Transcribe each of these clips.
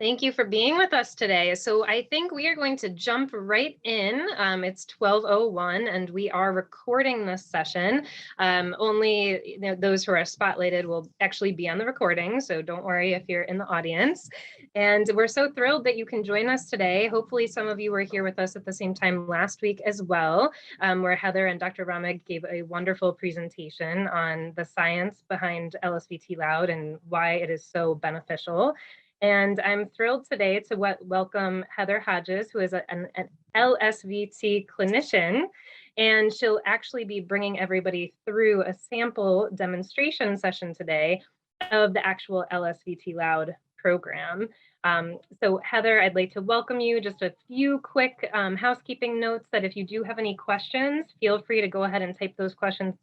Thank you for being with us today. So I think we are going to jump right in. It's 12:01 and we are recording this session. Only those who are spotlighted will actually be on the recording, so don't worry if you're in the audience. And we're so thrilled that you can join us today. Hopefully some of you were here with us at the same time last week as well, where Heather and Dr. Ramig gave a wonderful presentation on the science behind LSVT LOUD and why it is so beneficial. And I'm thrilled today to welcome Heather Hodges, who is an LSVT clinician, and she'll actually be bringing everybody through a sample demonstration session today of the actual LSVT LOUD program. So Heather, I'd like to welcome you. Just a few quick housekeeping notes that if you do have any questions, feel free to go ahead and type those questions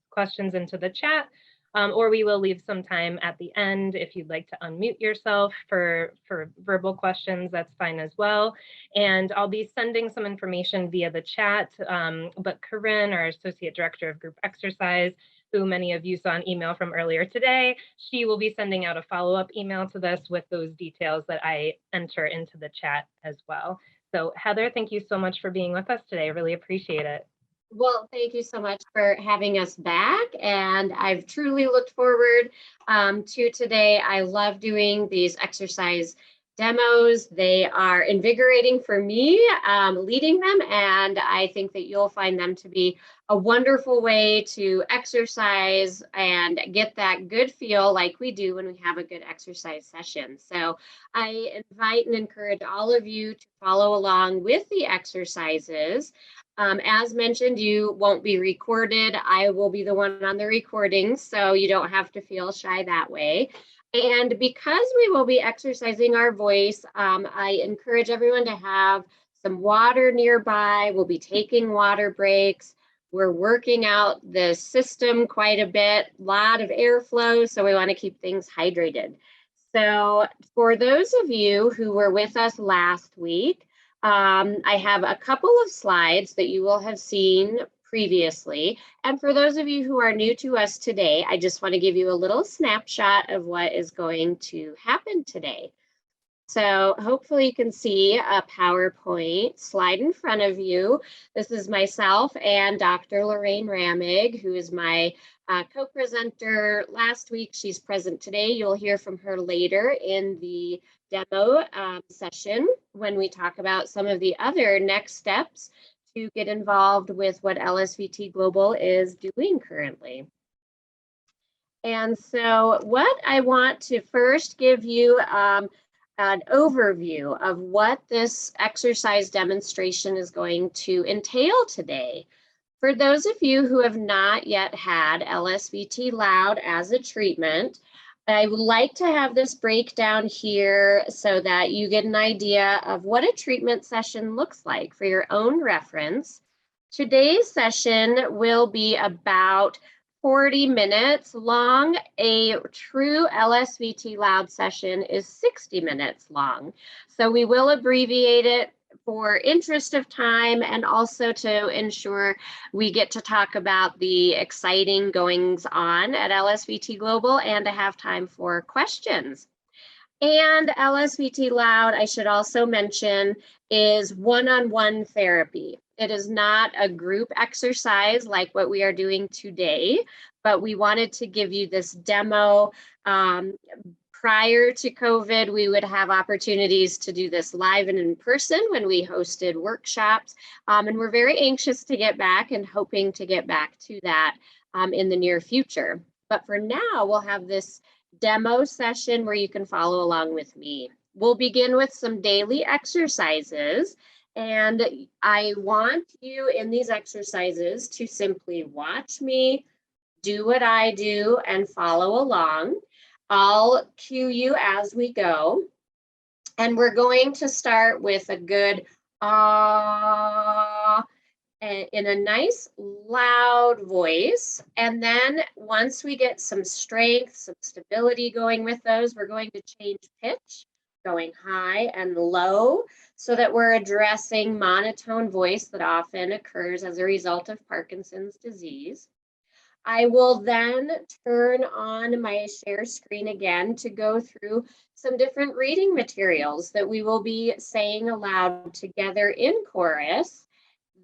into the chat. Or we will leave some time at the end if you'd like to unmute yourself for verbal questions, that's fine as well. And I'll be sending some information via the chat, but Corinne, our Associate Director of Group Exercise, who many of you saw an email from earlier today, she will be sending out a follow-up email to this with those details that I enter into the chat as well. So Heather, thank you so much for being with us today. I really appreciate it. Well, thank you so much for having us back, and I've truly looked forward to today. I love doing these exercise demos. They are invigorating for me leading them, and I think that you'll find them to be a wonderful way to exercise and get that good feel like we do when we have a good exercise session. So I invite and encourage all of you to follow along with the exercises. As mentioned, you won't be recorded. I will be the one on the recording, so you don't have to feel shy that way. And because we will be exercising our voice, I encourage everyone to have some water nearby. We'll be taking water breaks. We're working out the system quite a bit, a lot of airflow, so we want to keep things hydrated. So for those of you who were with us last week, I have a couple of slides that you will have seen previously. And for those of you who are new to us today, I just want to give you a little snapshot of what is going to happen today. So hopefully you can see a PowerPoint slide in front of you. This is myself and Dr. Lorraine Ramig, who is my co-presenter last week. She's present today. You'll hear from her later in the demo session when we talk about some of the other next steps to get involved with what LSVT Global is doing currently. And so what I want to first give you an overview of what this exercise demonstration is going to entail today. For those of you who have not yet had LSVT LOUD as a treatment, I would like to have this breakdown here so that you get an idea of what a treatment session looks like for your own reference. Today's session will be about 40 minutes long. A true LSVT LOUD session is 60 minutes long. So we will abbreviate it for interest of time and also to ensure we get to talk about the exciting goings on at LSVT Global and to have time for questions. And LSVT LOUD, I should also mention, is one-on-one therapy. It is not a group exercise like what we are doing today, but we wanted to give you this demo. Prior to COVID, we would have opportunities to do this live and in person when we hosted workshops. And we're very anxious to get back and hoping to get back to that in the near future. But for now, we'll have this demo session where you can follow along with me. We'll begin with some daily exercises. And I want you in these exercises to simply watch me, do what I do, and follow along. I'll cue you as we go. And we're going to start with a good ah in a nice loud voice. And then once we get some strength, some stability going with those, we're going to change pitch, going high and low so that we're addressing monotone voice that often occurs as a result of Parkinson's disease. I will then turn on my share screen again to go through some different reading materials that we will be saying aloud together in chorus.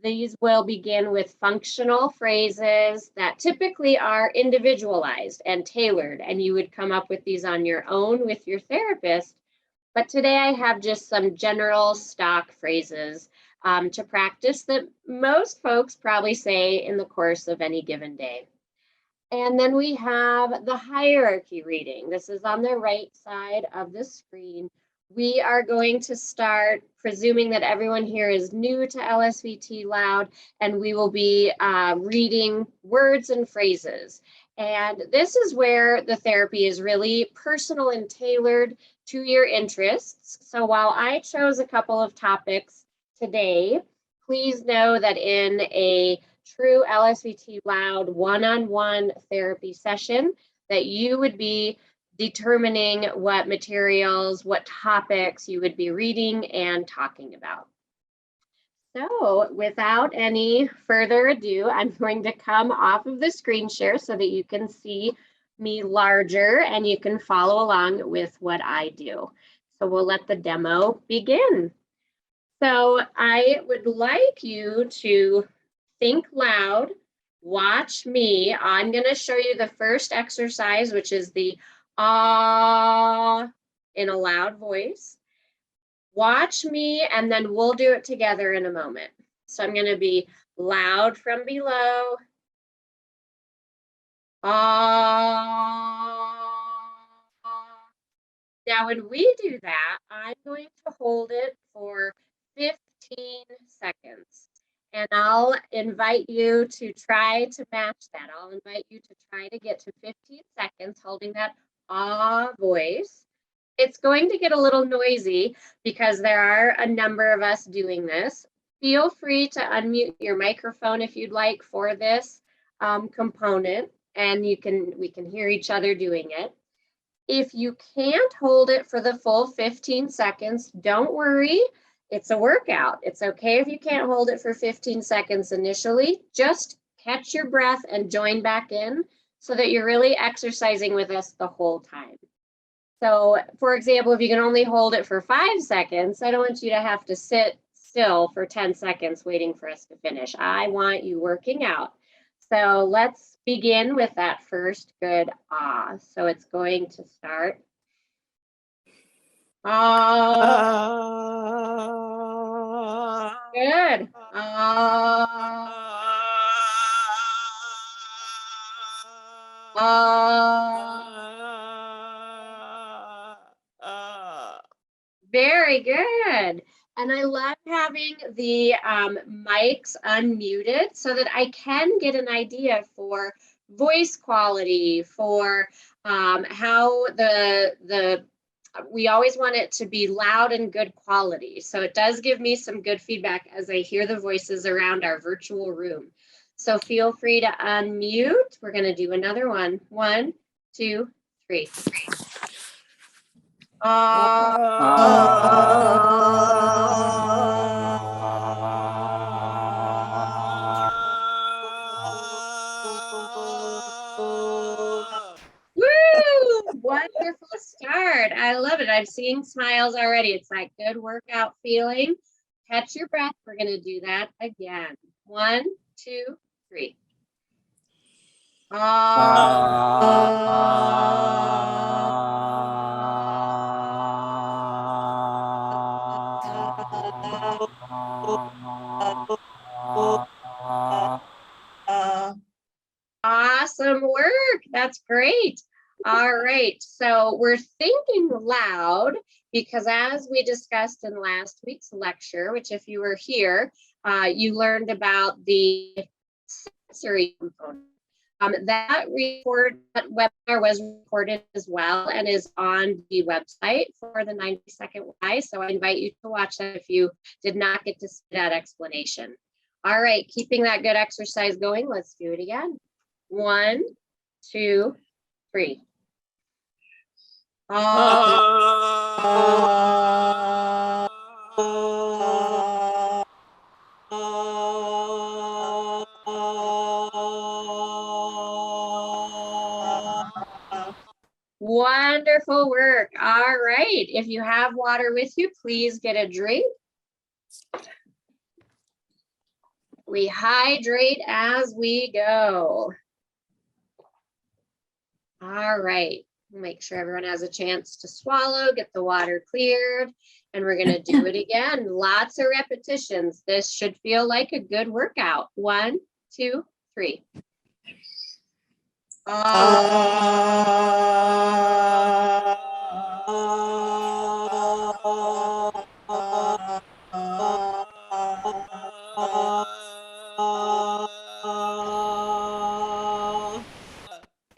These will begin with functional phrases that typically are individualized and tailored, and you would come up with these on your own with your therapist. But today I have just some general stock phrases to practice that most folks probably say in the course of any given day. And then we have the hierarchy reading. This is on the right side of the screen. We are going to start, presuming that everyone here is new to LSVT Loud, and we will be reading words and phrases. And this is where the therapy is really personal and tailored to your interests. So while I chose a couple of topics today, please know that in a true LSVT Loud one-on-one therapy session, that you would be determining what materials, what topics you would be reading and talking about. So without any further ado, I'm going to come off of the screen share so that you can see me larger and you can follow along with what I do. So we'll let the demo begin. So I would like you to think loud, watch me. I'm going to show you the first exercise, which is the ah in a loud voice. Watch me, and then we'll do it together in a moment. So I'm going to be loud from below. Ah. Now, when we do that, I'm going to hold it for 15 seconds. And I'll invite you to try to match that. I'll invite you to try to get to 15 seconds holding that ah voice. It's going to get a little noisy because there are a number of us doing this. Feel free to unmute your microphone if you'd like for this component, and we can hear each other doing it. If you can't hold it for the full 15 seconds, don't worry. It's a workout. It's okay if you can't hold it for 15 seconds initially. Just catch your breath and join back in so that you're really exercising with us the whole time. So, for example, if you can only hold it for 5 seconds, I don't want you to have to sit still for 10 seconds waiting for us to finish. I want you working out. So let's begin with that first good ah. So it's going to start. Ah. Good. Ah. Ah. Very good. And I love having the mics unmuted so that I can get an idea for voice quality, for how we always want it to be loud and good quality. So it does give me some good feedback as I hear the voices around our virtual room. So feel free to unmute. We're going to do another one. 1, 2, 3. Woo! Wonderful start. I love it. I'm seeing smiles already. It's like good workout feeling. Catch your breath. We're going to do that again. 1, 2, 3. Awesome work. That's great. All right. So we're thinking loud because as we discussed in last week's lecture, which if you were here, you learned about the sensory component. That webinar was recorded as well and is on the website for the 90-second why. So I invite you to watch that if you did not get to see that explanation. All right, keeping that good exercise going, let's do it again. 1, 2, 3. Wonderful work. All right. If you have water with you, please get a drink. We hydrate as we go. All right. Make sure everyone has a chance to swallow, get the water cleared, and we're going to do it again. Lots of repetitions. This should feel like a good workout. 1, 2, 3.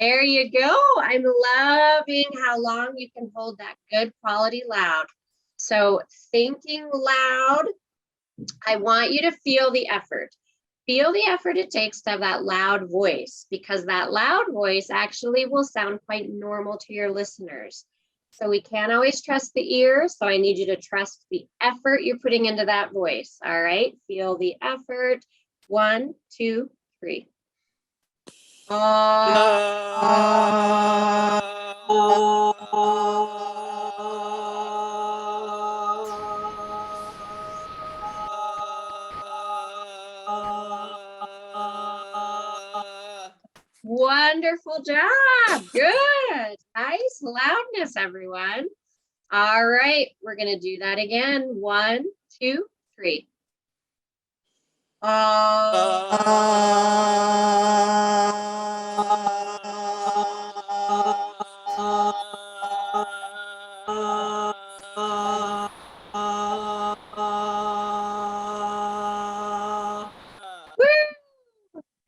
There you go. I'm loving how long you can hold that good quality loud. So thinking loud, I want you to feel the effort. Feel the effort it takes to have that loud voice, because that loud voice actually will sound quite normal to your listeners. So we can't always trust the ear. So I need you to trust the effort you're putting into that voice. All right. Feel the effort. 1, 2, 3. Wonderful job. Good. Nice loudness, everyone. All right, we're going to do that again. 1, 2, 3.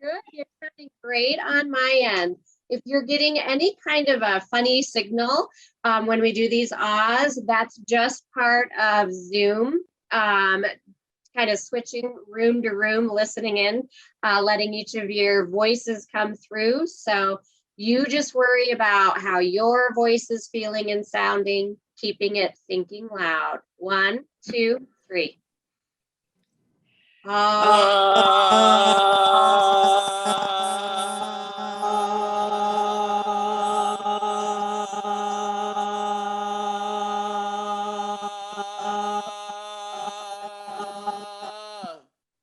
Good, you're sounding great on my end. If you're getting any kind of a funny signal when we do these ahs, that's just part of Zoom, kind of switching room to room, listening in, letting each of your voices come through. So you just worry about how your voice is feeling and sounding, keeping it thinking loud. 1, 2, 3.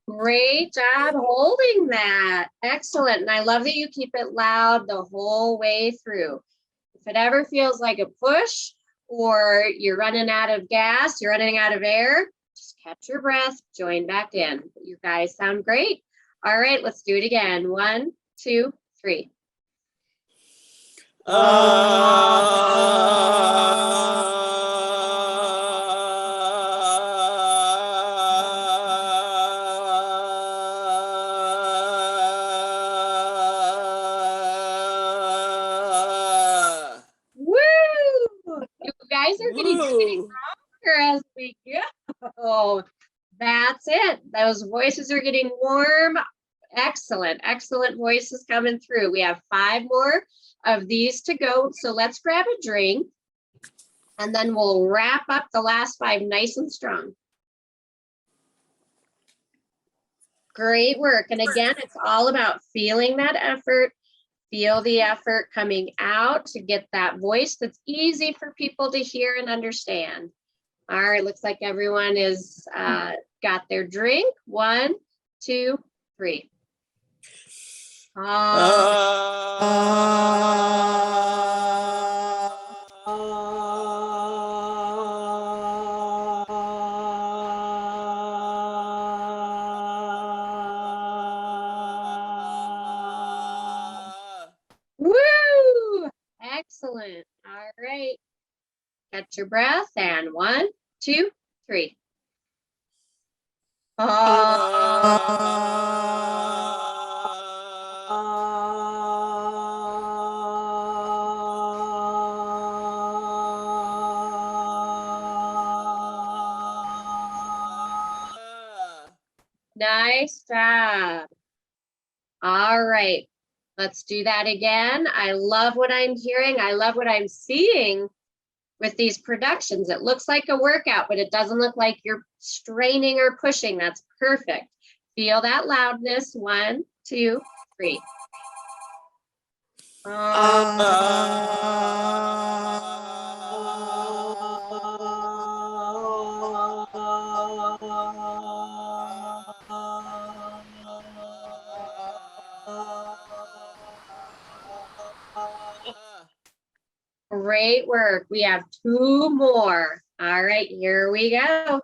Great job holding that. Excellent. And I love that you keep it loud the whole way through. If it ever feels like a push or you're running out of gas, you're running out of air, just catch your breath, join back in. You guys sound great. All right, let's do it again. 1, 2, 3. Woo! You guys are getting stronger as we go. That's it. Those voices are getting warm. Excellent, excellent voices coming through. We have 5 more of these to go. So let's grab a drink and then we'll wrap up the last 5 nice and strong. Great work. And again, it's all about feeling that effort. Feel the effort coming out to get that voice that's easy for people to hear and understand. All right, looks like everyone is got their drink. 1, 2, 3. Woo! Excellent. All right. Catch your breath and 1, 2, 3. Nice job. All right, let's do that again. I love what I'm hearing. I love what I'm seeing with these productions. It looks like a workout, but it doesn't look like you're straining or pushing. That's perfect. Feel that loudness. 1, 2, 3. Great work. We have 2 more. All right, here we go.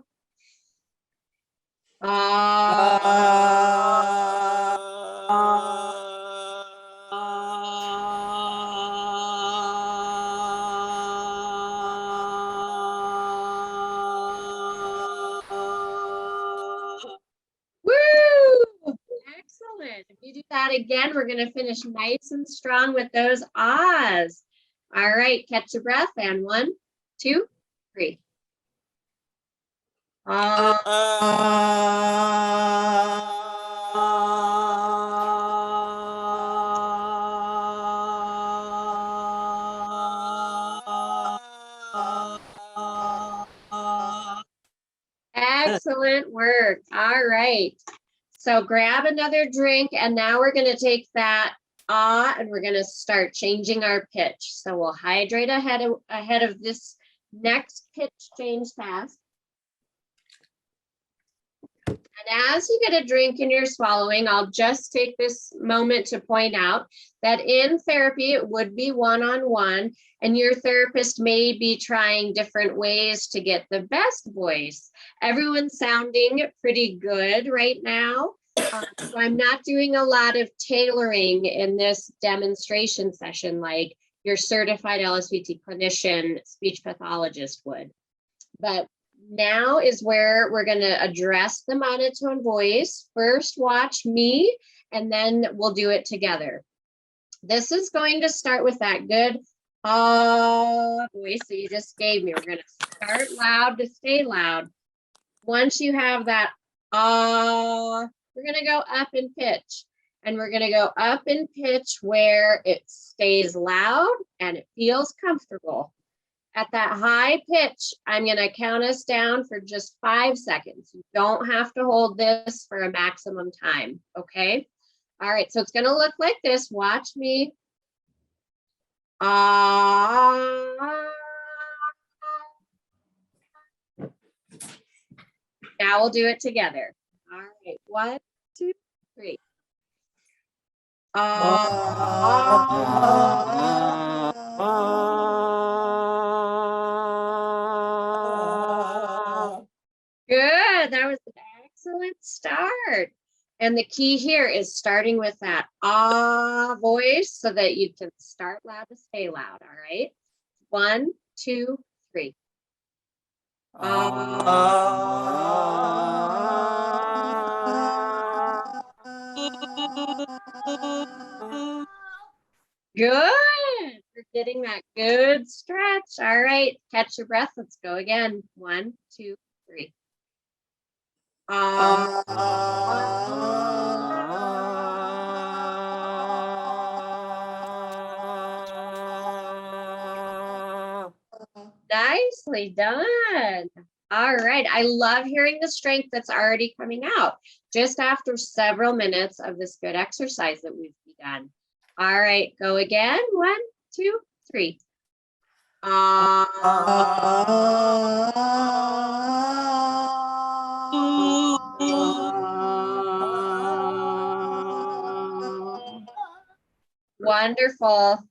Woo! Excellent. If you do that again, we're going to finish nice and strong with those ahs. All right, catch your breath and 1, 2, 3. Excellent work. All right. So grab another drink, and now we're going to take that and we're going to start changing our pitch. So we'll hydrate ahead of this next pitch change task. And as you get a drink and you're swallowing, I'll just take this moment to point out that in therapy, it would be one-on-one, and your therapist may be trying different ways to get the best voice. Everyone's sounding pretty good right now. So I'm not doing a lot of tailoring in this demonstration session like your certified LSVT clinician speech pathologist would. But now is where we're going to address the monotone voice. First, watch me, and then we'll do it together. This is going to start with that good voice that you just gave me. We're going to start loud to stay loud. Once you have that we're going to go up in pitch, and we're going to go up in pitch where it stays loud and it feels comfortable. At that high pitch, I'm going to count us down for just 5 seconds. You don't have to hold this for a maximum time, okay? All right, so it's going to look like this. Watch me. Now we'll do it together. All right, 1, 2, 3. Good, that was an excellent start. And the key here is starting with that voice so that you can start loud to stay loud, all right? 1, 2, 3. Good. We're getting that good stretch. All right. Catch your breath. Let's go again. 1, 2, 3. Nicely done. All right. I love hearing the strength that's already coming out just after several minutes of this good exercise that we've begun. All right, go again. 1, 2, 3. Wonderful.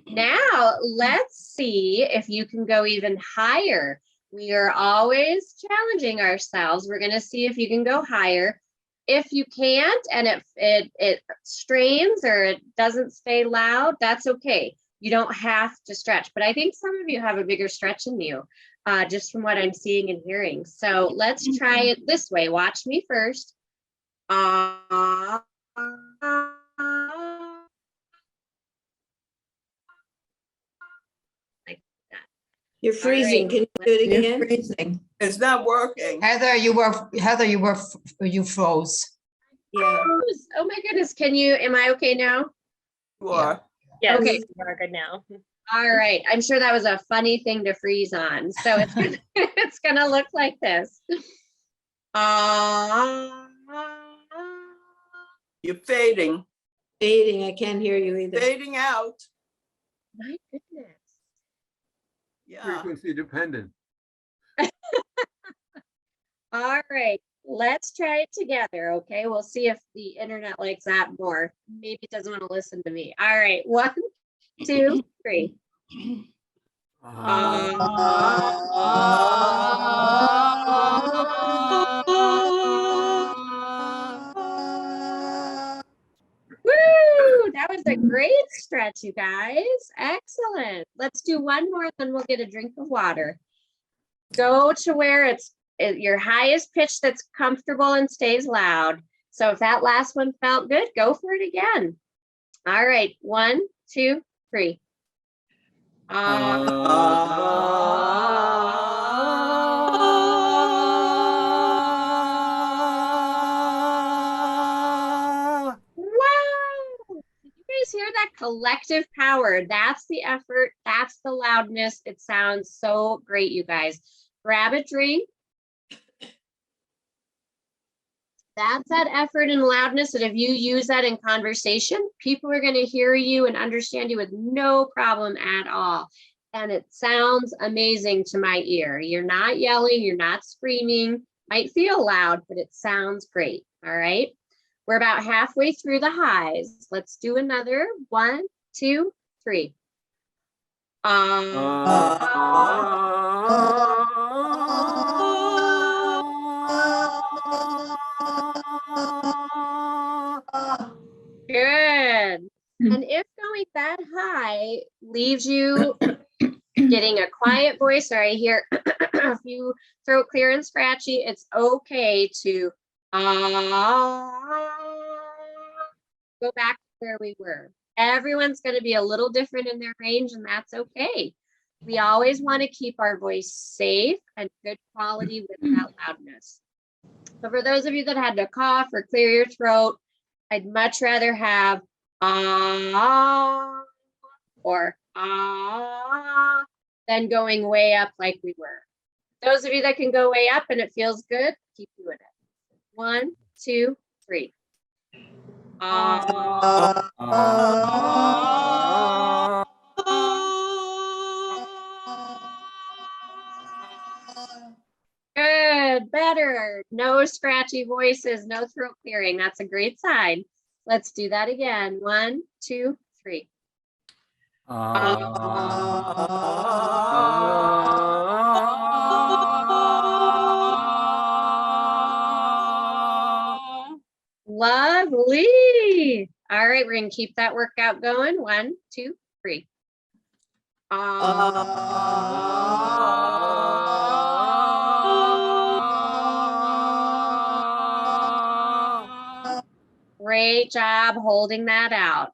Now let's see if you can go even higher. We are always challenging ourselves. We're going to see if you can go higher. If you can't, and it strains or it doesn't stay loud, that's okay. You don't have to stretch, but I think some of you have a bigger stretch in you, just from what I'm seeing and hearing. So let's try it this way. Watch me first. You're freezing. Can you do it again? You're freezing. It's not working. Heather, you froze. Yeah. Oh my goodness. Am I okay now? You are. Yes, Okay. we're good now. All right. I'm sure that was a funny thing to freeze on. So it's gonna look like this. You're fading. Fading, I can't hear you either. Fading out. My goodness. Yeah. Frequency dependent. All right, let's try it together, okay? We'll see if the internet likes that more. Maybe it doesn't want to listen to me. All right, 1, 2, 3. Woo! That was a great stretch, you guys. Excellent. Let's do one more, then we'll get a drink of water. Go to where it's your highest pitch that's comfortable and stays loud. So if that last one felt good, go for it again. All right, 1, 2, 3. Wow! Did you guys hear that collective power? That's the effort. That's the loudness. It sounds so great, you guys. Grab a drink. That's that effort and loudness that if you use that in conversation, people are going to hear you and understand you with no problem at all. And it sounds amazing to my ear. You're not yelling, you're not screaming. Might feel loud, but it sounds great. All right. We're about halfway through the highs. Let's do another 1, 2, 3. Good. And if going that high leaves you getting a quiet voice, or I hear a few throat clear and scratchy, it's okay to go back to where we were. Everyone's going to be a little different in their range, and that's okay. We always want to keep our voice safe and good quality without loudness. So for those of you that had to cough or clear your throat, I'd much rather have or than going way up like we were. Those of you that can go way up and it feels good, keep doing it. 1, 2, 3. Good, better. No scratchy voices, no throat clearing. That's a great sign. Let's do that again. 1, 2, 3. Lovely. All right, we're going to keep that workout going. 1, 2, 3. Great job holding that out.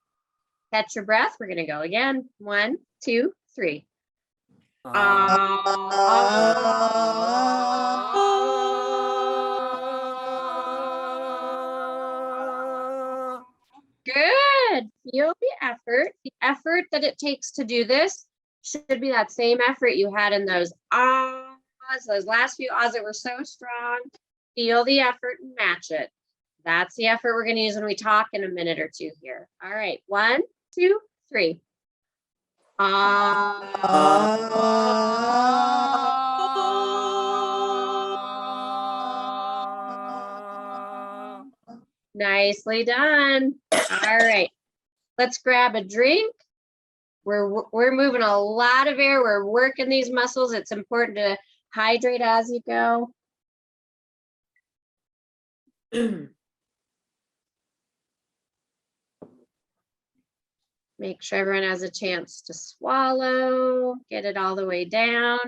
Catch your breath. We're going to go again. 1, 2, 3. Good. Feel the effort. The effort that it takes to do this should be that same effort you had in those ahs, those last few ahs that were so strong. Feel the effort and match it. That's the effort we're going to use when we talk in a minute or two here. All right. 1, 2, 3. Nicely done. All right. Let's grab a drink. We're moving a lot of air. We're working these muscles. It's important to hydrate as you go. Make sure everyone has a chance to swallow, get it all the way down.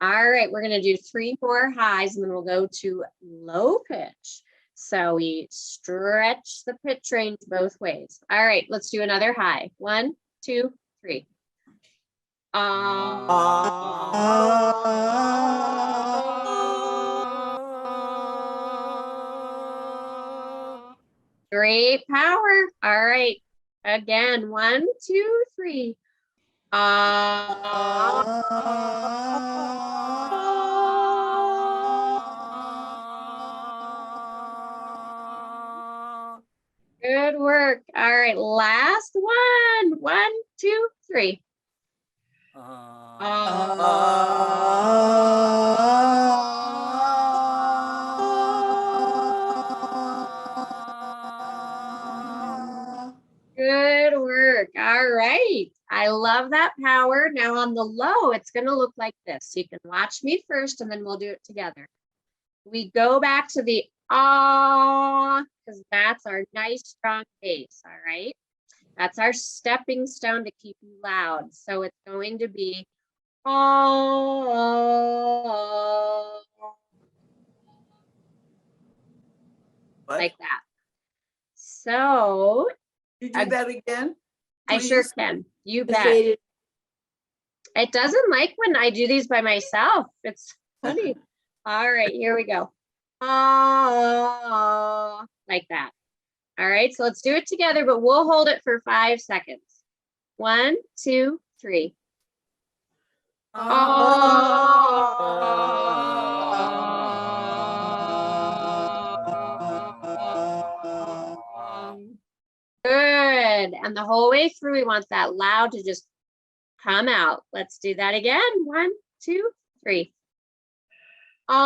All right, we're going to do 3 more highs and then we'll go to low pitch. So we stretch the pitch range both ways. All right, let's do another high. 1, 2, 3. Great power. All right. Again, 1, 2, 3. Good Good work. All right, last one. 1, 2, 3. Good work. All right. I love that power. Now on the low, it's going to look like this. So you can watch me first and then we'll do it together. We go back to the ah, because that's our nice strong bass. All right. That's our stepping stone to keep you loud. So it's going to be ah, like that. So You do that again? I sure Please? can. You bet. Faded. It doesn't like when I do these by myself. It's funny. All right, here we go. Ah, like that. All right, so let's do it together, but we'll hold it for 5 seconds. 1, 2, 3. Good. And the whole way through, we want that loud to just come out. Let's do that again. 1, 2, 3. Good.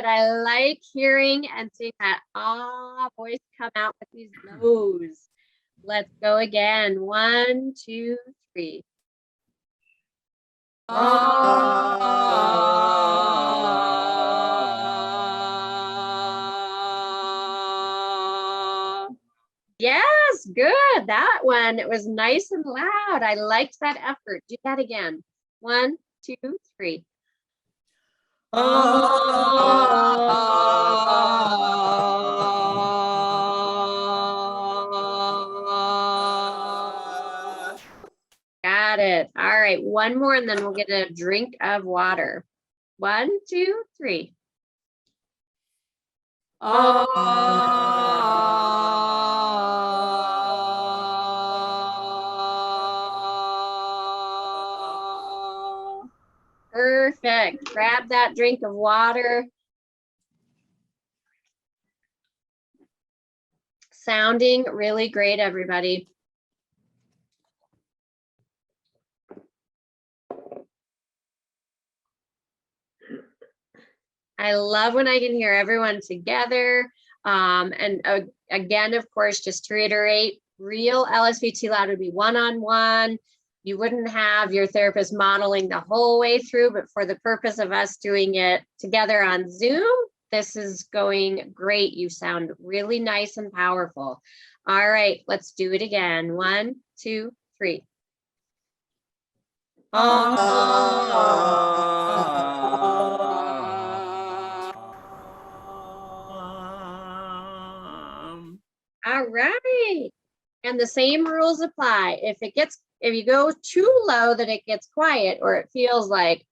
I like hearing and seeing that ah voice come out with these lows. Let's go again. 1, 2, 3. Yes, good. That one, it was nice and loud. I liked that effort. Do that again. 1, 2, 3. Got it. All right, one more and then we'll get a drink of water. 1, 2, 3. Perfect. Grab that drink of water. Sounding really great, everybody. I love when I can hear everyone together. Again, of course, just to reiterate, real LSVT loud would be one-on-one. You wouldn't have your therapist modeling the whole way through, but for the purpose of us doing it together on Zoom, this is going great. You sound really nice and powerful. All right, let's do it again. 1, 2, 3. All right. And the same rules apply. If you go too low that it gets quiet or it feels like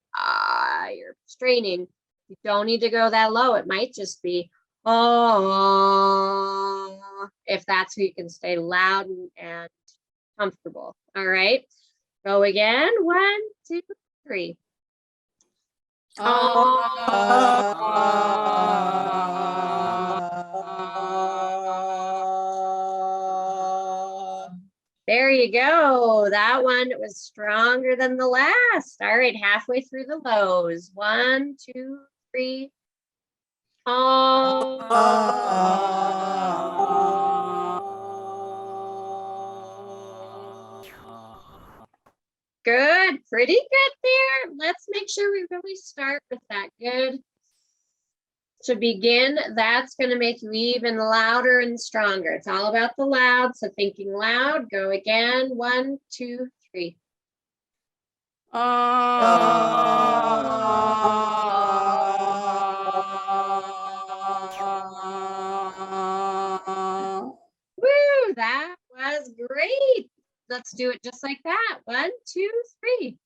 you're straining, you don't need to go that low. It might just be if that's who you can stay loud and comfortable. All right. Go again. 1, 2, 3. There you go. That one was stronger than the last. All right, halfway through the lows. 1, 2, 3. Good, pretty good there. Let's make sure we really start with that good. To begin, that's going to make you even louder and stronger. It's all about the loud. So thinking loud, go again. 1, 2, 3. Woo, that was great. Let's do it just like that. 1, 2, 3.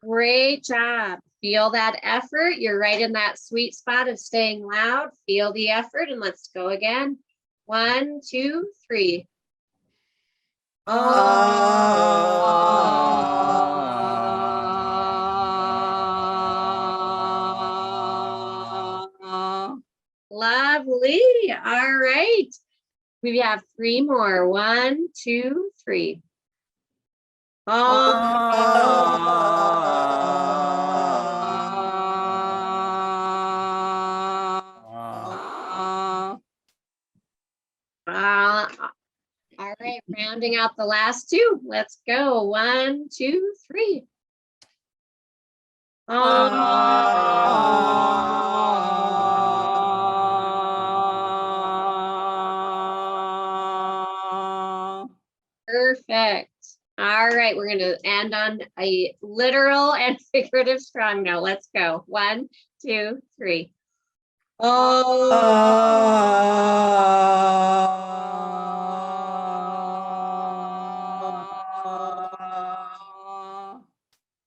Great job. Feel that effort. You're right in that sweet spot of staying loud. Feel the effort and let's go again. 1, 2, 3. Lovely. All right. We have 3 more. 1, 2, 3. All right, rounding out the last 2. Let's go. 1, 2, 3. Perfect. All right, we're going to end on a literal and figurative strong note. Let's go. 1, 2, 3.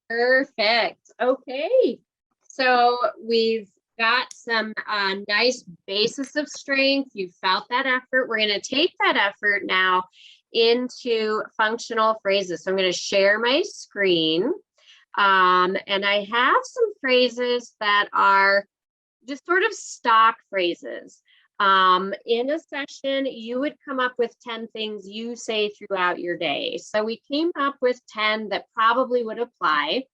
Perfect. Okay. So we've got some nice basis of strength. You felt that effort. We're going to take that effort now into functional phrases. So I'm going to share my screen. And I have some phrases that are just sort of stock phrases. In a session, you would come up with 10 things you say throughout your day. So we came up with 10 that probably would apply.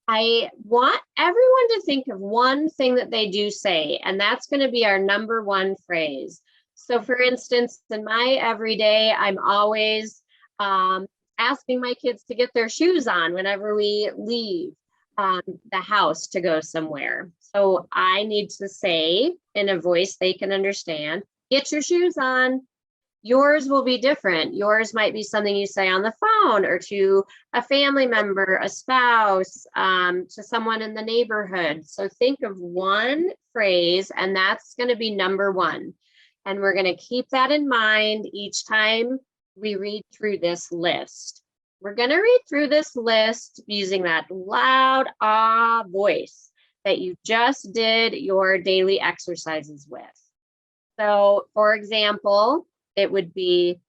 I want everyone to think of one thing that they do say, and that's going to be our number 1 phrase. So for instance, in my everyday, I'm always asking my kids to get their shoes on whenever we leave the house to go somewhere. So I need to say in a voice they can understand, get your shoes on. Yours will be different. Yours might be something you say on the phone or to a family member, a spouse, to someone in the neighborhood. So think of one phrase, and that's going to be number 1. And we're going to keep that in mind each time we read through this list. We're going to read through this list using that loud voice that you just did your daily exercises with. So for example, it would be,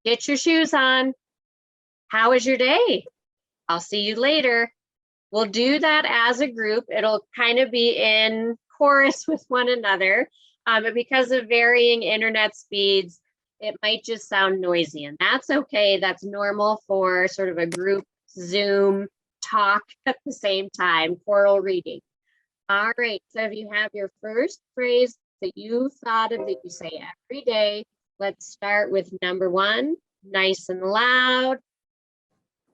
get your shoes on. How was your day? I'll see you later. We'll do that as a group. It'll kind of be in chorus with one another. But because of varying internet speeds, it might just sound noisy, and that's okay. That's normal for sort of a group Zoom talk at the same time, choral reading. All right, so if you have your first phrase that you thought of that you say every day, let's start with number 1, nice and loud.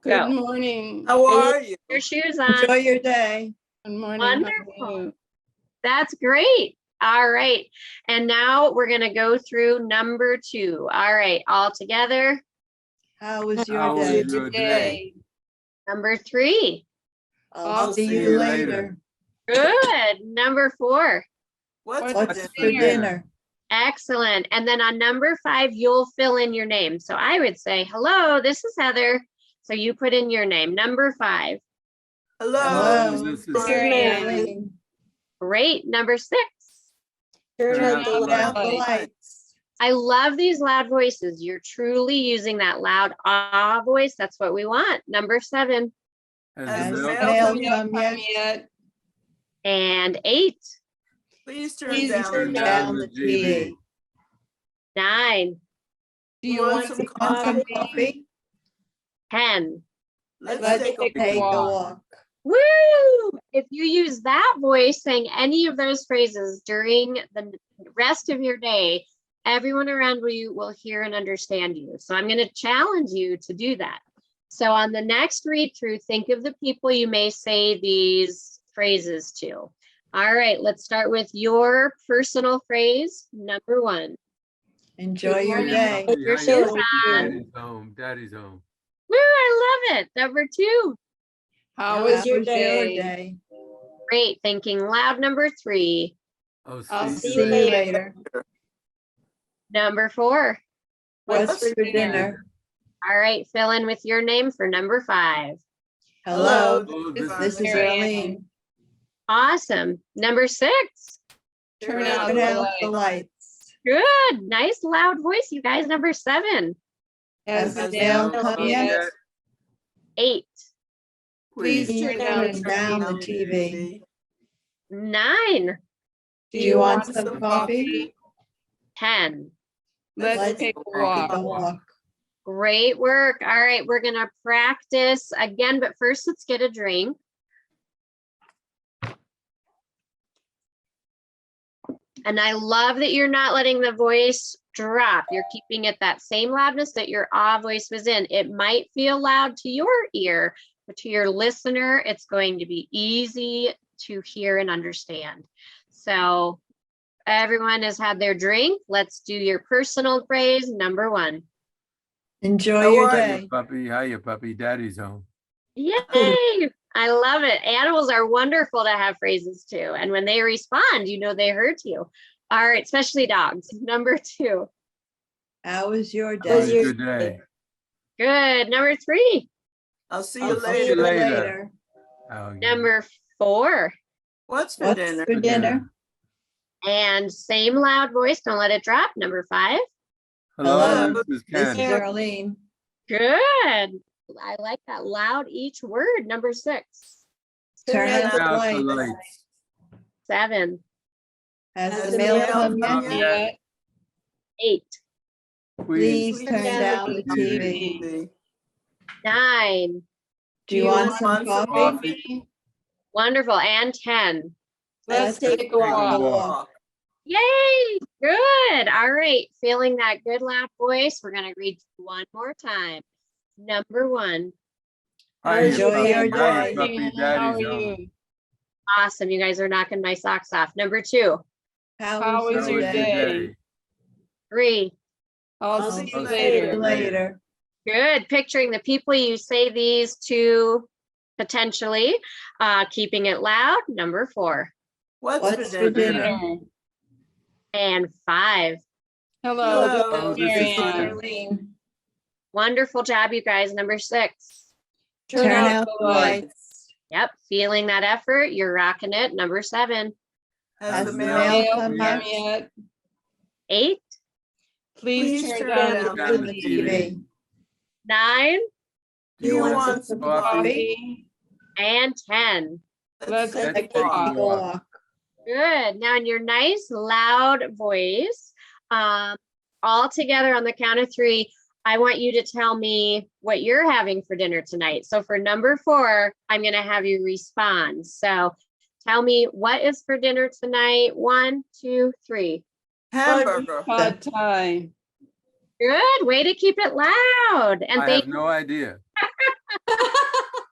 Good Go. morning. How are you? Your shoes on. Enjoy your day. Good morning. How are Wonderful. you? That's great. All right. And now we're going to go through number 2. All right. All together. How was your How was day? your day? Number 3. I'll see you later. Good. Number 4. What's What's for for dinner? dinner? Excellent. And then on number 5, you'll fill in your name. So I would say, hello, this is Heather. So you put in your name. Number 5. Hello. This is Marianne. Marianne. Great. Number 6. Turn out the out the lights. lights. I love these loud voices. You're truly using that loud voice. That's what we want. Number 7. Has Has the the mail mail come come yet? And 8. Please turn Please down turn the down the TV. 9. Do you Want want some some coffee? coffee? 10. Let's take a walk. Woo! If you use that voice saying any of those phrases during the rest of your day, everyone around you will hear and understand you. So I'm going to challenge you to do that. So on the next read through, think of the people you may say these phrases to. All right, let's start with your personal phrase, number 1. Enjoy your morning. day. Put your shoes on. Daddy's home. Daddy's home. Woo, I love it. Number 2. How was your day? Great. Thinking loud. Number 3. I'll see you later. Number 4. What's for dinner? All right, fill in with your name for number 5. Hello, Hello, this is Arlene. Awesome. Number 6. Turn out the lights. Good. Nice loud voice, you guys. Number 7. Has the Has mail mail come come yet? yet? 8. Please Please turn down the TV. 9. Do you want some coffee? 10. Let's take a walk. Great work. All right, we're going to practice again, but first let's get a drink. And I love that you're not letting the voice drop. You're keeping it that same loudness that your ah voice was in. It might feel loud to your ear, but to your listener, it's going to be easy to hear and understand. So everyone has had their drink. Let's do your personal phrase, number 1. Enjoy How your are day. Puppy, hiya, puppy, daddy's home. Yay! I love it. Animals are wonderful to have phrases too. And when they respond, you know they heard you. All right, especially dogs. Number 2. How was your How was day? your day? Good. Number 3. I'll see I'll you see you later. later. How you- Number 4. What's for What's dinner? for dinner? And same loud voice. Don't let it drop. Number 5. Hello, this is This is Ken. Darlene. Good. I like that loud each word. Number 6. Turn out the Out the lights. lights. 7. Has the mail come yet? 8. Please, Please turn down the TV. 9. Do you want some coffee? coffee. Wonderful. And 10. Let's take a walk. Yay! Good. All right. Feeling that good loud voice. We're going to read one more time. Number 1. Hiya, Enjoy puppy, your hiya, day. puppy, daddy's home. Awesome. You guys are knocking my socks off. Number 2. How How was was your your day? day? 3. I'll see you later. Good. Picturing the people you say these to potentially. Keeping it loud. Number 4. What's for dinner? And 5. Hello. This is Marianne. Darlene. Wonderful job, you guys. Number 6. Turn out the lights. Yep. Feeling that effort. You're rocking it. Number 7. Has the mail come yet? 8. Please turn down The TV. 9. Do you want some coffee? And 10. Let's Take a walk. Good. Now in your nice loud voice, all together on the count of 3, I want you to tell me what you're having for dinner tonight. So for number 4, I'm going to have you respond. So tell me what is for dinner tonight. 1, 2, 3. hamburger. Pad Thai. Good. Way to keep it loud. And I thank have no idea.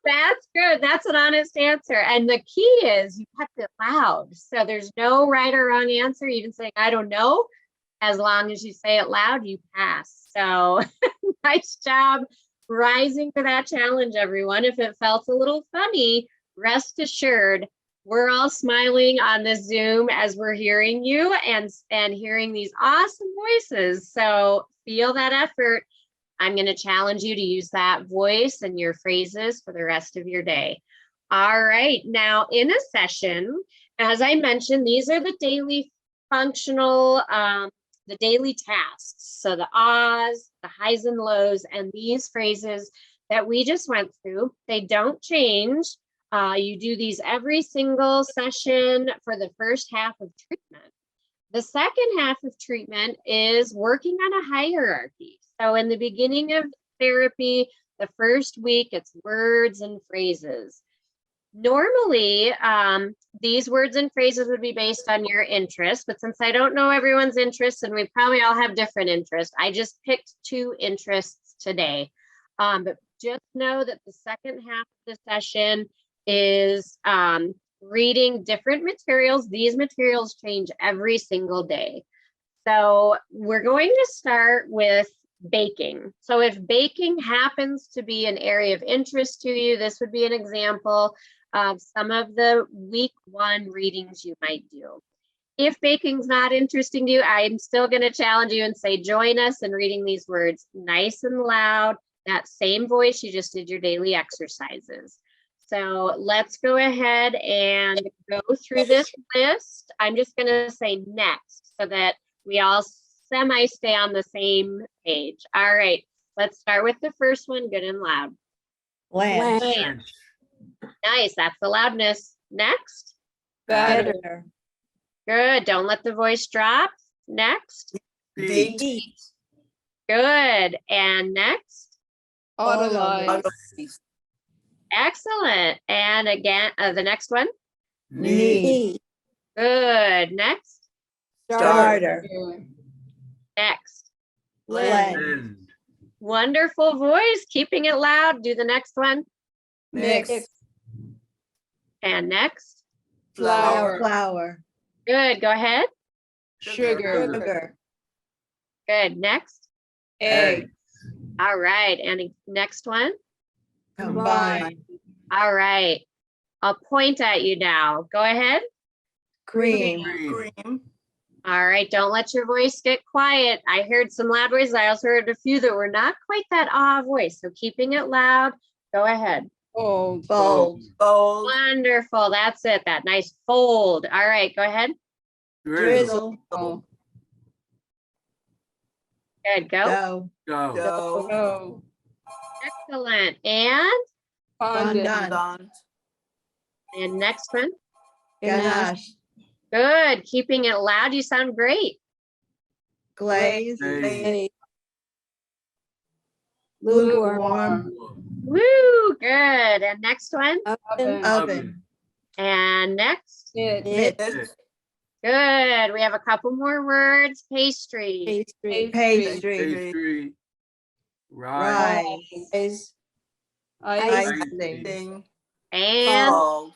That's good. That's an honest answer. And the key is you kept it loud. So there's no right or wrong answer. Even saying, I don't know, as long as you say it loud, you pass. So nice job rising to that challenge, everyone. If it felt a little funny, rest assured, we're all smiling on the Zoom as we're hearing you and hearing these awesome voices. So feel that effort. I'm going to challenge you to use that voice and your phrases for the rest of your day. All right. Now in a session, as I mentioned, these are the daily functional, the daily tasks. So the ahs, the highs and lows, and these phrases that we just went through, they don't change. You do these every single session for the first half of treatment. The second half of treatment is working on a hierarchy. So in the beginning of therapy, the first week, it's words and phrases. Normally, these words and phrases would be based on your interests, but since I don't know everyone's interests and we probably all have different interests, I just picked 2 interests today. But just know that the second half of the session is reading different materials. These materials change every single day. So we're going to start with baking. So if baking happens to be an area of interest to you, this would be an example of some of the week 1 readings you might do. If baking's not interesting to you, I'm still going to challenge you and say, join us in reading these words nice and loud, that same voice you just did your daily exercises. So let's go ahead and go through this list. I'm just going to say next so that we all semi stay on the same page. All right, let's start with the first one, good and loud. Blanche. Blanche. Nice, that's the loudness. Next. Better. Better. Good, don't let the voice drop. Next. Beat. Beat. Good, and next. Autolyze. Excellent. And again, the next one. Need. Good, next. Starter. Next. Blend. Wonderful voice, keeping it loud. Do the next one. Mix. And next. Flour. Flour. Good, go ahead. Sugar. Sugar. Good, next. Egg. All right, and next one. Combine. All right. I'll point at you now. Go ahead. Cream. Cream. All right, don't let your voice get quiet. I heard some loud voices. I also heard a few that were not quite that ah voice. So keeping it loud. Go ahead. Bold. Bold. Wonderful. That's it. That nice fold. All right, go ahead. Drizzle. Oh. Good, go. Go. Go. Excellent. And Fondant. next one. Ganache. Good. Keeping it loud. You sound great. Glaze. Glaze. Lukewarm. Woo, good. And next one. Oven. Oven. And next. Knit. Good. We have a couple more words. Pastry. Pastry. Pastry. Rye. Rice. Icing. And Gold.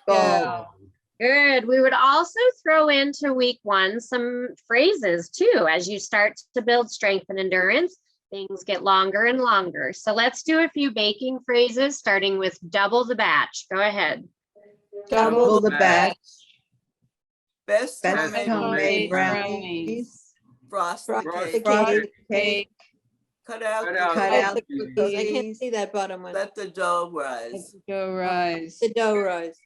good. We would also throw into week one some phrases too. As you start to build strength and endurance, things get longer and longer. So let's do a few baking phrases, starting with double the batch. Go ahead. Double the batch. Best Best homemade brownies. brownies. Frosted Frosted cake. Cut out. Cut out the I can't cookies. see that bottom one. Let the dough rise. Go rise. The dough rise.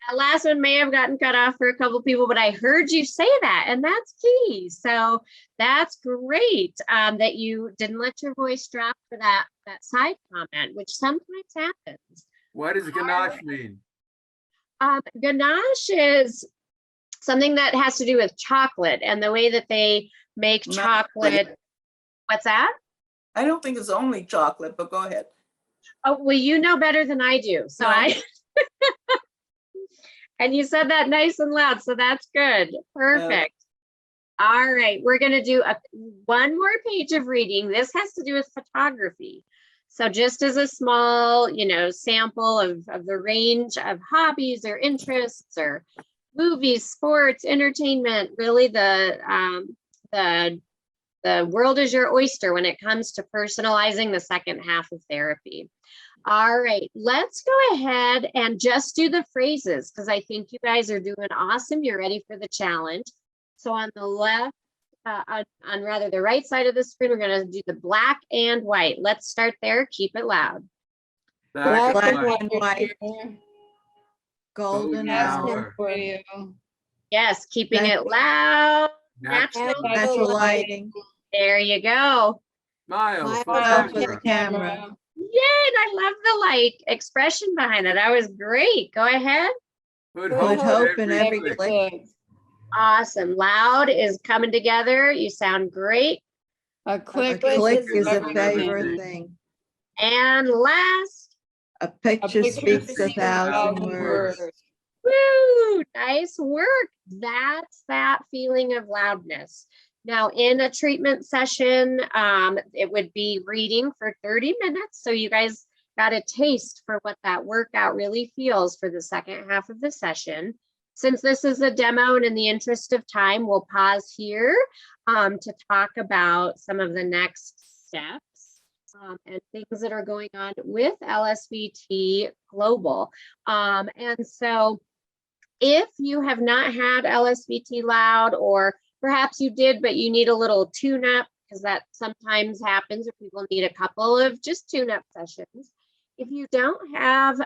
That last one may have gotten cut off for a couple people, but I heard you say that, and that's key. So that's great that you didn't let your voice drop for that side comment, which sometimes happens. What does ganache mean? Ganache is something that has to do with chocolate and the way that they make Not chocolate. What's that? I don't think it's only chocolate, but go ahead. Oh, well, you know better than I do. So No. And you said that nice and loud, so that's good. Perfect. All right, we're gonna do one more page of reading. This has to do with photography. So just as a small, sample of the range of hobbies or interests or movies, sports, entertainment, really the world is your oyster when it comes to personalizing the second half of therapy. All right, let's go ahead and just do the phrases because I think you guys are doing awesome. You're ready for the challenge. So on the left, on rather the right side of the screen, we're going to do the black and white. Let's start there. Keep it loud. Black and and white. Golden hour. Radio. Yes, keeping it loud. Natural. Natural lighting. There you go. Smile. Smile for the camera. Yay, and I love the expression behind that. That was great. Go ahead. Put Put hope in every every click. click. Awesome. Loud is coming together. You sound great. A A click. click is a everything. favorite thing. And last, A picture speaks 1,000 words. woo, nice work. That's that feeling of loudness. Now, in a treatment session, it would be reading for 30 minutes. So you guys got a taste for what that workout really feels for the second half of the session. Since this is a demo and in the interest of time, we'll pause here to talk about some of the next steps and things that are going on with LSVT Global. And so if you have not had LSVT Loud, or perhaps you did, but you need a little tune-up, because that sometimes happens, or people need a couple of just tune-up sessions. If you don't have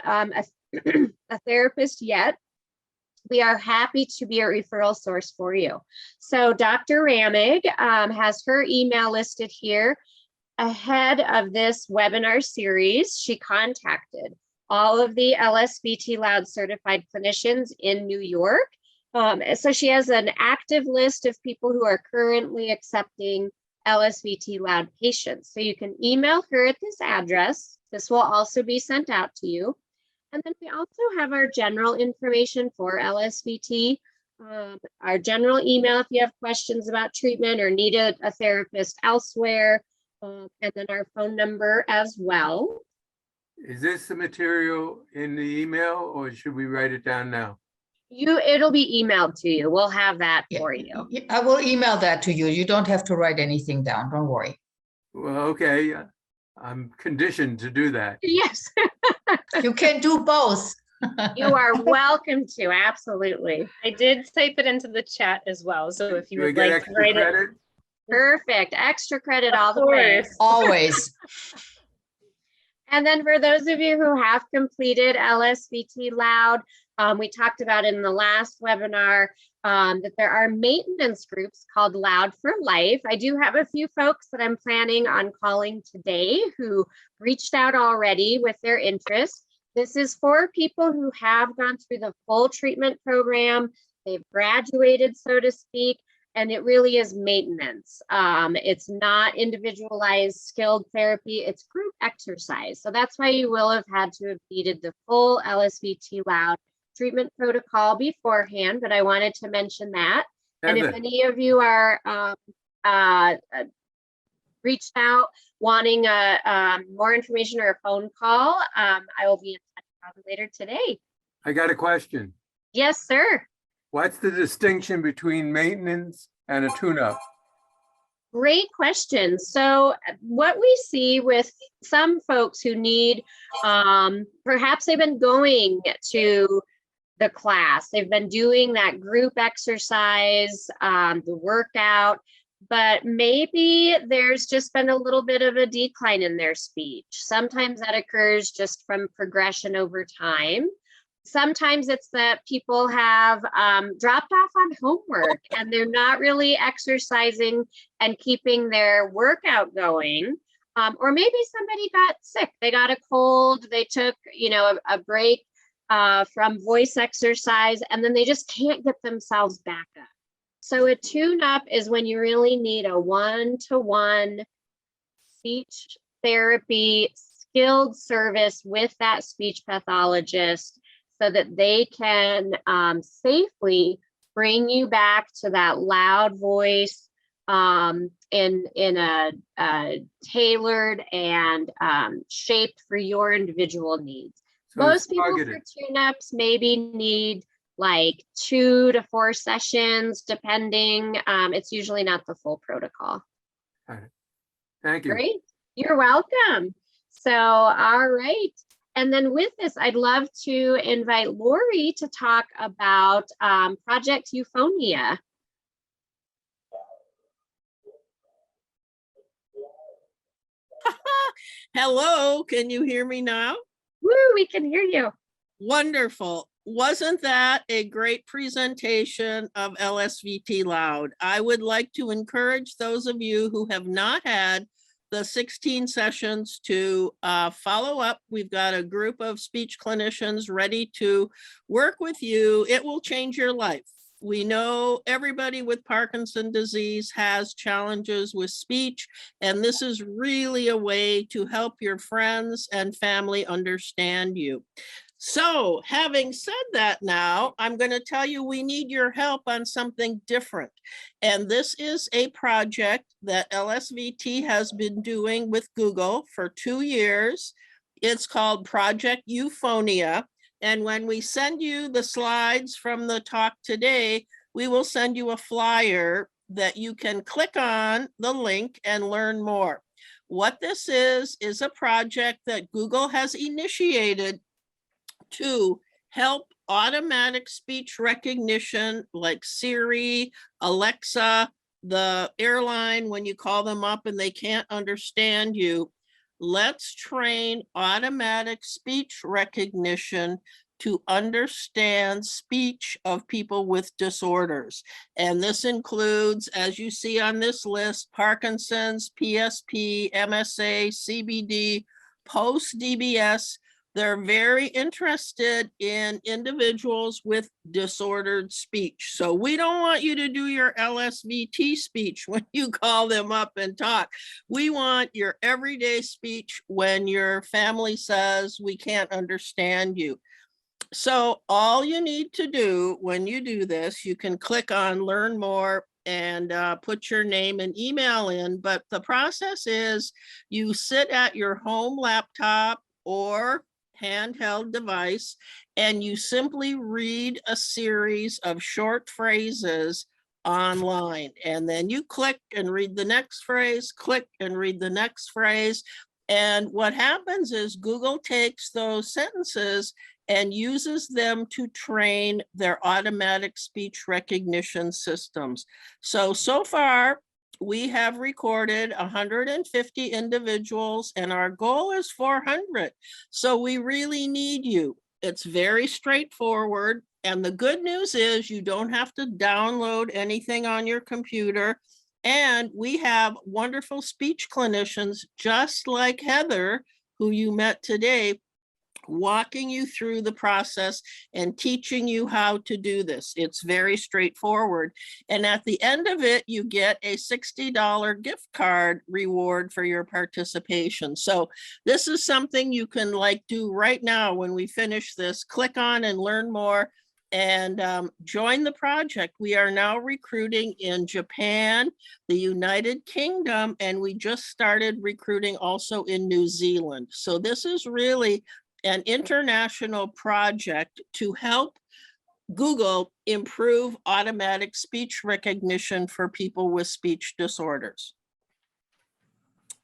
a therapist yet, we are happy to be a referral source for you. So Dr. Ramig has her email listed here. Ahead of this webinar series, she contacted all of the LSVT LOUD certified clinicians in New York. So she has an active list of people who are currently accepting LSVT LOUD patients. So you can email her at this address. This will also be sent out to you. And then we also have our general information for LSVT, our general email if you have questions about treatment or need a therapist elsewhere, and then our phone number as well. Is this the material in the email or should we write it down now? It'll be emailed to you. We'll have that Yeah, for you. I will email that to you. You don't have to write anything down. Don't worry. Well, okay, I'm conditioned to do that. Yes, You can do both. you are welcome to. Absolutely. I did type it into the chat as well. So if you Do I would get like to extra write it, credit? Perfect. Extra credit all of the way. course. Always. And then for those of you who have completed LSVT LOUD, we talked about in the last webinar that there are maintenance groups called LOUD for Life. I do have a few folks that I'm planning on calling today who reached out already with their interest. This is for people who have gone through the full treatment program. They've graduated, so to speak, and it really is maintenance. It's not individualized skilled therapy, it's group exercise. So that's why you will have had to have completed the full LSVT LOUD treatment protocol beforehand, but I wanted to mention that. And if Heather, any of you are reached out wanting more information or a phone call, I will be in touch probably later today. I got a question. Yes, sir. What's the distinction between maintenance and a tune-up? Great question. So what we see with some folks who need, perhaps they've been going to the class, they've been doing that group exercise, the workout, but maybe there's just been a little bit of a decline in their speech. Sometimes that occurs just from progression over time. Sometimes it's that people have dropped off on homework and they're not really exercising and keeping their workout going. Or maybe somebody got sick, they got a cold, they took, a break from voice exercise, and then they just can't get themselves back up. So a tune-up is when you really need a one-to-one speech therapy skilled service with that speech pathologist, so that they can safely bring you back to that loud voice in a tailored and shaped for your individual needs. So it's Most people for targeted. tune-ups maybe need like 2 to 4 sessions, depending. It's usually not the full protocol. Thank you. Great, you're welcome. So, all right. And then with this, I'd love to invite Lori to talk about Project Euphonia. Hello, can you hear me now? Woo, we can hear you. Wonderful. Wasn't that a great presentation of LSVT LOUD? I would like to encourage those of you who have not had the 16 sessions to follow up. We've got a group of speech clinicians ready to work with you. It will change your life. We know everybody with Parkinson's disease has challenges with speech, and this is really a way to help your friends and family understand you. So having said that, now I'm going to tell you we need your help on something different. And this is a project that LSVT has been doing with Google for 2 years. It's called Project Euphonia. And when we send you the slides from the talk today, we will send you a flyer that you can click on the link and learn more. What this is a project that Google has initiated to help automatic speech recognition like Siri, Alexa, the airline, when you call them up and they can't understand you, let's train automatic speech recognition to understand speech of people with disorders. And this includes, as you see on this list, Parkinson's, PSP, MSA, CBD, post-DBS. They're very interested in individuals with disordered speech. So we don't want you to do your LSVT speech when you call them up and talk. We want your everyday speech when your family says we can't understand you. So all you need to do when you do this, you can click on learn more and put your name and email in. But the process is you sit at your home laptop or handheld device, and you simply read a series of short phrases online. And then you click and read the next phrase, click and read the next phrase. And what happens is Google takes those sentences and uses them to train their automatic speech recognition systems. So far, we have recorded 150 individuals and our goal is 400. So we really need you. It's very straightforward. And the good news is you don't have to download anything on your computer. And we have wonderful speech clinicians, just like Heather, who you met today, walking you through the process and teaching you how to do this. It's very straightforward. And at the end of it, you get a $60 gift card reward for your participation. So this is something you can do right now when we finish this. Click on and learn more and join the project. We are now recruiting in Japan, the United Kingdom, and we just started recruiting also in New Zealand. So this is really an international project to help Google improve automatic speech recognition for people with speech disorders.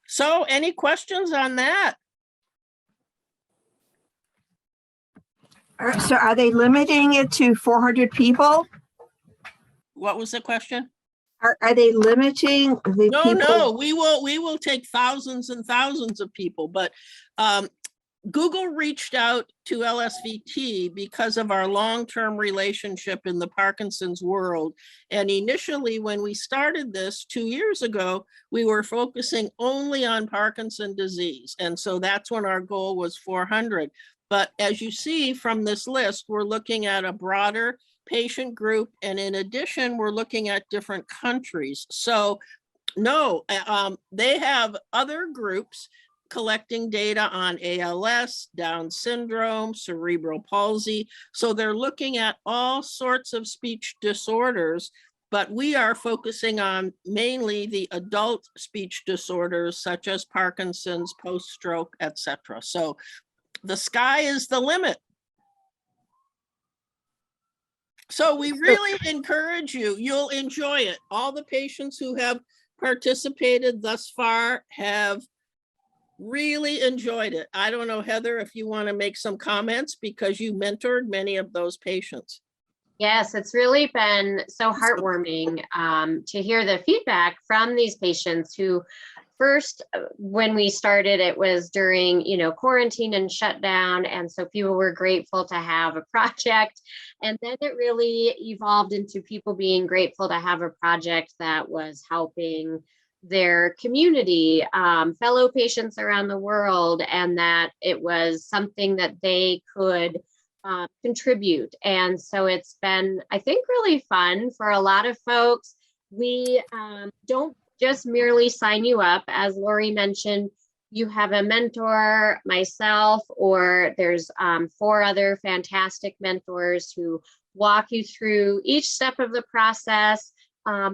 So any questions on that? So are they limiting it to 400 people? What was the question? Are they limiting the people? No, we will take thousands and thousands of people, but Google reached out to LSVT because of our long-term relationship in the Parkinson's world. And initially, when we started this 2 years ago, we were focusing only on Parkinson's disease. And so that's when our goal was 400. But as you see from this list, we're looking at a broader patient group. And in addition, we're looking at different countries. So no, they have other groups collecting data on ALS, Down syndrome, cerebral palsy. So they're looking at all sorts of speech disorders, but we are focusing on mainly the adult speech disorders such as Parkinson's, post-stroke, etc. So the sky is the limit. So we really encourage you. You'll enjoy it. All the patients who have participated thus far have really enjoyed it. I don't know, Heather, if you want to make some comments because you mentored many of those patients. Yes, it's really been so heartwarming to hear the feedback from these patients who first, when we started, it was during, quarantine and shutdown. And so people were grateful to have a project. And then it really evolved into people being grateful to have a project that was helping their community, fellow patients around the world, and that it was something that they could contribute. And so it's been, I think, really fun for a lot of folks. We don't just merely sign you up. As Lori mentioned, you have a mentor, myself, or there's 4 other fantastic mentors who walk you through each step of the process.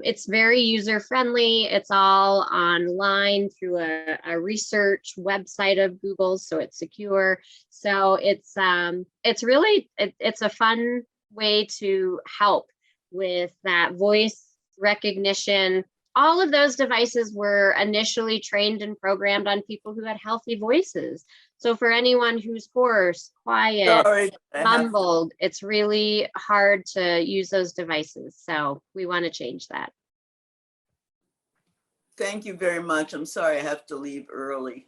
It's very user-friendly. It's all online through a research website of Google, so it's secure. So it's really a fun way to help with that voice recognition. All of those devices were initially trained and programmed on people who had healthy voices. So for anyone who's hoarse, quiet, mumbled, it's really hard to use those devices. So we want to change that. Thank you very much. I'm sorry I have to leave early.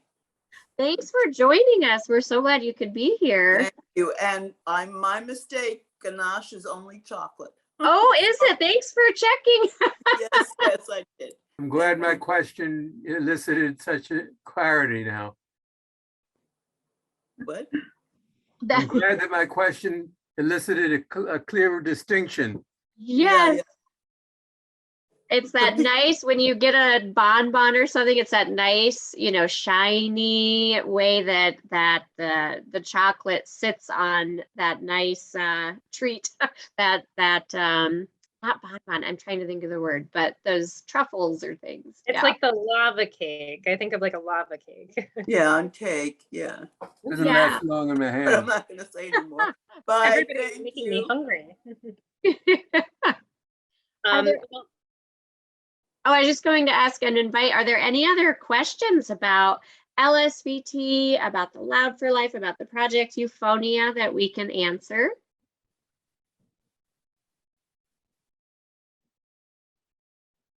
Thanks for joining us. We're so glad you could be here. Thank you. And my mistake, ganache is only chocolate. Oh, is it? Thanks for checking. Yes, I did. I'm glad my question elicited such a clarity now. What? I'm glad that my question elicited a clearer distinction. Yes. Yeah. It's that nice when you get a bonbon or something, it's that nice, shiny way that the chocolate sits on that nice treat that not bonbon, I'm trying to think of the word, but those truffles or things. It's like the lava cake. I think of like a lava cake. Yeah, on cake. Yeah. Doesn't Yeah. last long in my But I'm hand. not going to say anymore. Bye. Everybody's Thank making me you. hungry. Are there- Oh, I was just going to ask and invite, are there any other questions about LSVT, about the Loud for Life, about the Project Euphonia that we can answer?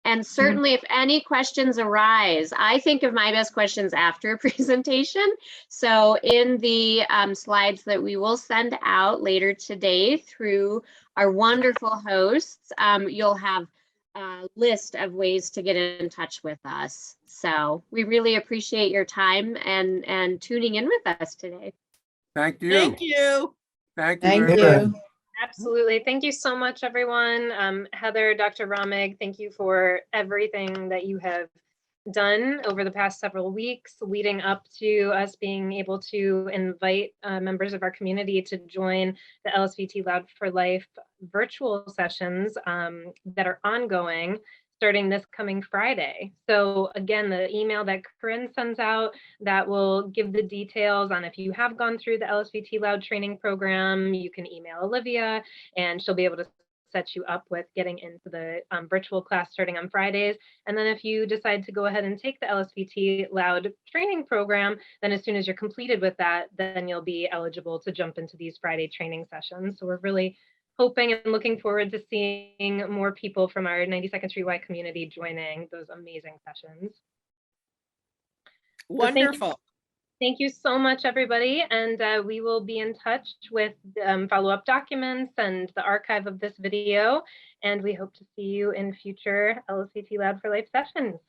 And certainly if any questions arise, I think of my best questions after a presentation. So in the slides that we will send out later today through our wonderful hosts, you'll have a list of ways to get in touch with us. So we really appreciate your time and tuning in with us today. Thank you. Thank you. Thank you. Thank very much. you. Absolutely. Thank you so much, everyone. Heather, Dr. Ramig, thank you for everything that you have done over the past several weeks leading up to us being able to invite members of our community to join the LSVT Loud for Life virtual sessions that are ongoing starting this coming Friday. So again, the email that Corinne sends out that will give the details on if you have gone through the LSVT Loud training program, you can email Olivia and she'll be able to set you up with getting into the virtual class starting on Fridays. And then if you decide to go ahead and take the LSVT Loud training program, then as soon as you're completed with that, then you'll be eligible to jump into these Friday training sessions. So we're really hoping and looking forward to seeing more people from our 92nd Street Y community joining those amazing sessions. Wonderful. Thank you so much, everybody. And we will be in touch with follow-up documents and the archive of this video. And we hope to see you in future LSVT Loud for Life sessions.